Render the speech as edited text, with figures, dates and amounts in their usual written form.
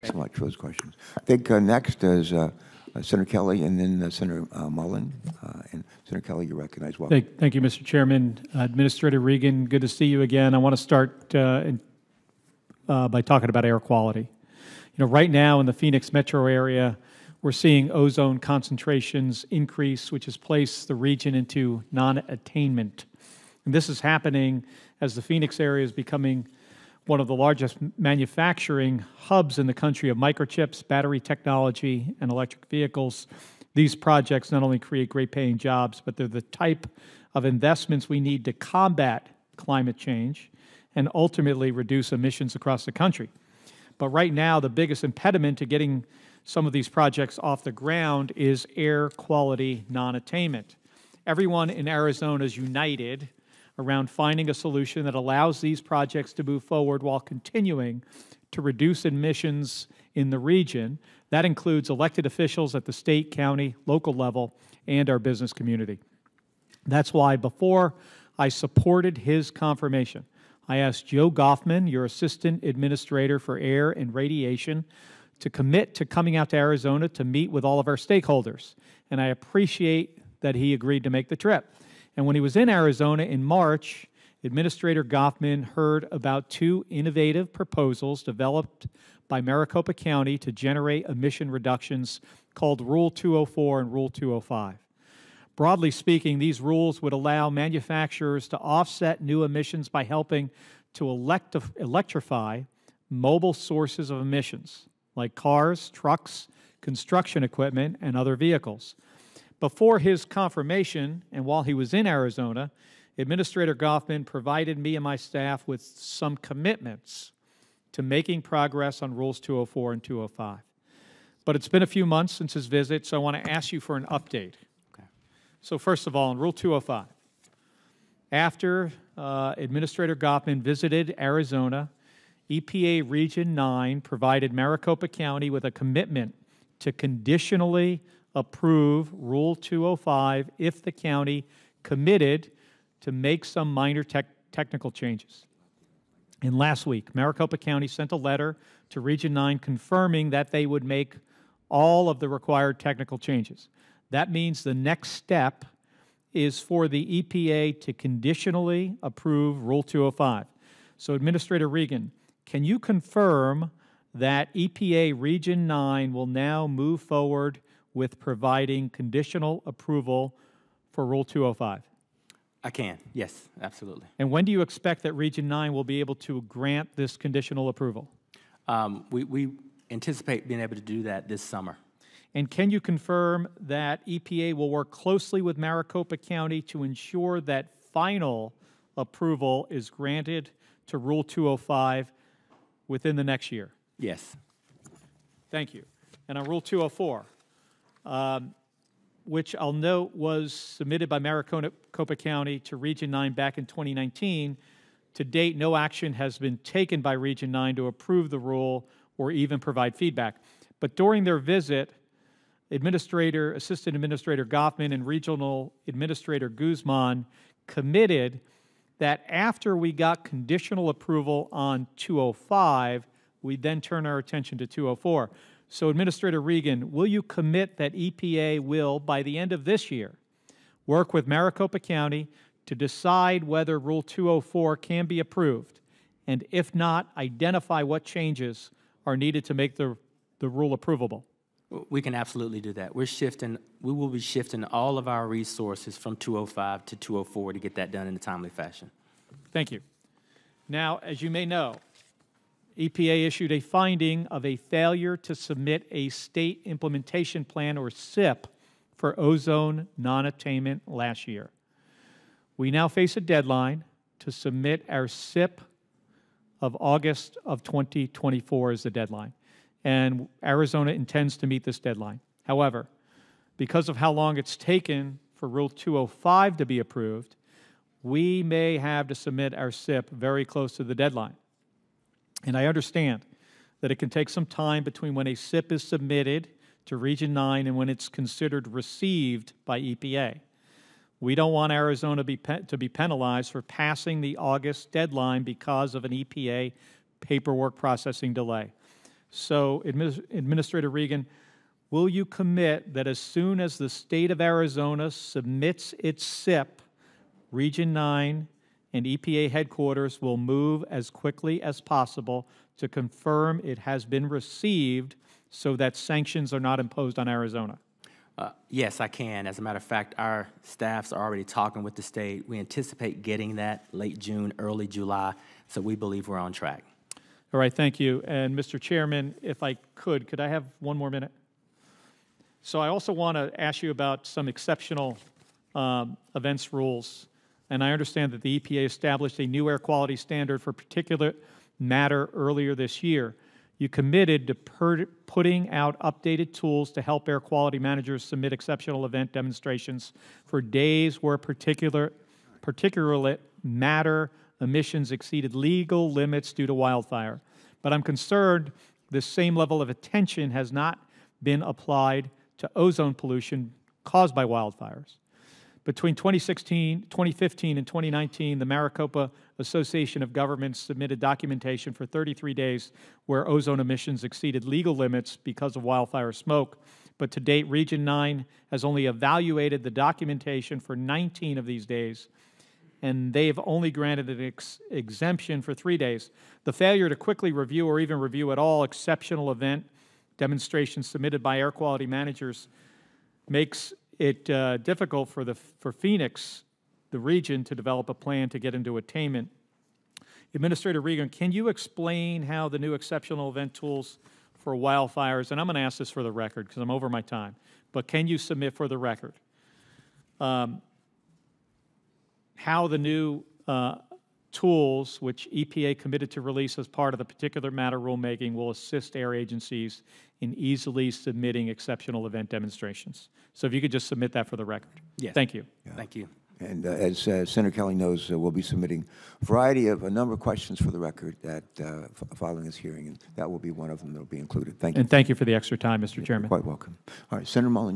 so much for those questions. I think next is Senator Kelly and then Senator Mullen. And Senator Kelly, you're recognized. Welcome. Thank you, Mr. Chairman. Administrator Regan, good to see you again. I want to start by talking about air quality. You know, right now in the Phoenix metro area, we're seeing ozone concentrations increase, which has placed the region into non-attainment. And this is happening as the Phoenix area is becoming one of the largest manufacturing hubs in the country of microchips, battery technology, and electric vehicles. These projects not only create great paying jobs, but they're the type of investments we need to combat climate change and ultimately reduce emissions across the country. But right now, the biggest impediment to getting some of these projects off the ground is air quality non-attainment. Everyone in Arizona is united around finding a solution that allows these projects to move forward while continuing to reduce emissions in the region. That includes elected officials at the state, county, local level, and our business community. That's why before I supported his confirmation, I asked Joe Goffman, your Assistant Administrator for Air and Radiation, to commit to coming out to Arizona to meet with all of our stakeholders. And I appreciate that he agreed to make the trip. And when he was in Arizona in March, Administrator Goffman heard about two innovative proposals developed by Maricopa County to generate emission reductions called Rule 204 and Rule 205. Broadly speaking, these rules would allow manufacturers to offset new emissions by helping to electrify mobile sources of emissions, like cars, trucks, construction equipment, and other vehicles. Before his confirmation, and while he was in Arizona, Administrator Goffman provided me and my staff with some commitments to making progress on Rules 204 and 205. But it's been a few months since his visit, so I want to ask you for an update. Okay. So first of all, on Rule 205, after Administrator Goffman visited Arizona, EPA Region 9 provided Maricopa County with a commitment to conditionally approve Rule 205 if the county committed to make some minor technical changes. And last week, Maricopa County sent a letter to Region 9 confirming that they would make all of the required technical changes. That means the next step is for the EPA to conditionally approve Rule 205. So, Administrator Regan, can you confirm that EPA Region 9 will now move forward with providing conditional approval for Rule 205? I can, yes, absolutely. And when do you expect that Region 9 will be able to grant this conditional approval? We anticipate being able to do that this summer. And can you confirm that EPA will work closely with Maricopa County to ensure that final approval is granted to Rule 205 within the next year? Yes. Thank you. And on Rule 204, which I'll note was submitted by Maricopa County to Region 9 back in 2019, to date, no action has been taken by Region 9 to approve the rule or even provide feedback. But during their visit, Assistant Administrator Goffman and Regional Administrator Guzman committed that after we got conditional approval on 205, we'd then turn our attention to 204. So, Administrator Regan, will you commit that EPA will, by the end of this year, work with Maricopa County to decide whether Rule 204 can be approved, and if not, identify what changes are needed to make the rule approvable? We can absolutely do that. We will be shifting all of our resources from 205 to 204 to get that done in a timely fashion. Thank you. Now, as you may know, EPA issued a finding of a failure to submit a state implementation plan, or SIP, for ozone non-attainment last year. We now face a deadline to submit our SIP of August of 2024 as the deadline, and Arizona intends to meet this deadline. However, because of how long it's taken for Rule 205 to be approved, we may have to submit our SIP very close to the deadline. And I understand that it can take some time between when a SIP is submitted to Region 9 and when it's considered received by EPA. We don't want Arizona to be penalized for passing the August deadline because of an EPA paperwork processing delay. So, Administrator Regan, will you commit that as soon as the state of Arizona submits its SIP, Region 9 and EPA headquarters will move as quickly as possible to confirm it has been received so that sanctions are not imposed on Arizona? Yes, I can. As a matter of fact, our staffs are already talking with the state. We anticipate getting that late June, early July, so we believe we're on track. All right, thank you. And Mr. Chairman, if I could I have one more minute? So I also want to ask you about some exceptional events rules. And I understand that the EPA established a new air quality standard for particulate matter earlier this year. You committed to putting out updated tools to help air quality managers submit exceptional event demonstrations for days where particulate matter emissions exceeded legal limits due to wildfire. But I'm concerned this same level of attention has not been applied to ozone pollution caused by wildfires. Between 2015 and 2019, the Maricopa Association of Governments submitted documentation for 33 days where ozone emissions exceeded legal limits because of wildfire smoke. But to date, Region 9 has only evaluated the documentation for 19 of these days, and they've only granted an exemption for 3 days. The failure to quickly review or even review at all exceptional event demonstrations submitted by air quality managers makes it difficult for Phoenix, the region, to develop a plan to get into attainment. Administrator Regan, can you explain how the new exceptional event tools for wildfires, and I'm going to ask this for the record because I'm over my time, but can you submit for the record how the new tools, which EPA committed to release as part of the particulate matter rulemaking, will assist air agencies in easily submitting exceptional event demonstrations? So if you could just submit that for the record. Yes. Thank you. Yeah. Thank you. And as Senator Kelly knows, we'll be submitting a number of questions for the record that following this hearing, and that will be one of them that will be included. Thank you. And thank you for the extra time, Mr. Chairman. You're quite welcome. All right, Senator Mullin.